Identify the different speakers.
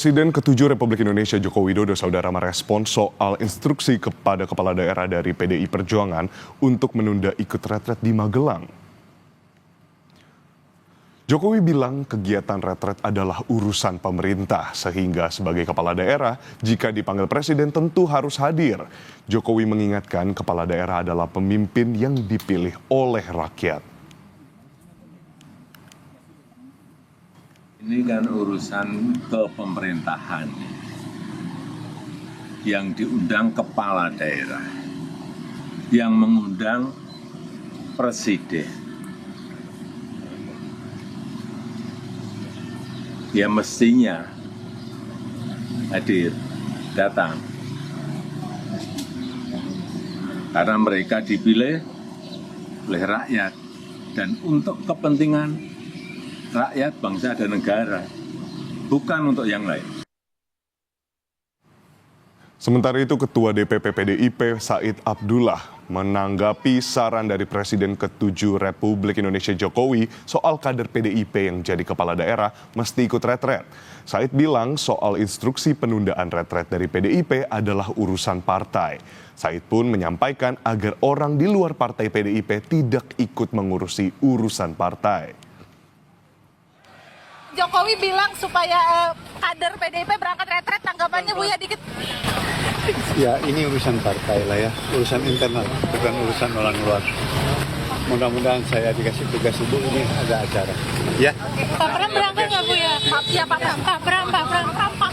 Speaker 1: Presiden ke-7 Republik Indonesia Joko Widodo saudara merespons soal instruksi kepada kepala daerah dari PDI Perjuangan untuk menunda ikut retret di Magelang. Jokowi bilang kegiatan retret adalah urusan pemerintah sehingga sebagai kepala daerah jika dipanggil presiden tentu harus hadir. Jokowi mengingatkan kepala daerah adalah pemimpin yang dipilih oleh rakyat.
Speaker 2: Ini kan urusan kepemerintahan yang diundang kepala daerah, yang mengundang presiden. Ya mestinya hadir, datang. Karena mereka dipilih oleh rakyat dan untuk kepentingan rakyat, bangsa, dan negara, bukan untuk yang lain.
Speaker 1: Sementara itu, Ketua DPP PDIP Said Abdullah menanggapi saran dari Presiden ke-7 Republik Indonesia Jokowi soal kader PDIP yang jadi kepala daerah mesti ikut retret. Said bilang soal instruksi penundaan retret dari PDIP adalah urusan partai. Said pun menyampaikan agar orang di luar partai PDIP tidak ikut mengurusi urusan partai.
Speaker 3: Jokowi bilang supaya kader PDIP berangkat retret, tanggapannya Buya dikit.
Speaker 4: Ya ini urusan partai lah ya, urusan internal, bukan urusan orang luar. Mudah-mudahan saya dikasih tugas ibu ini ada acara. Ya.
Speaker 3: Pak Pram berangkat nggak Bu ya? Pak Pram.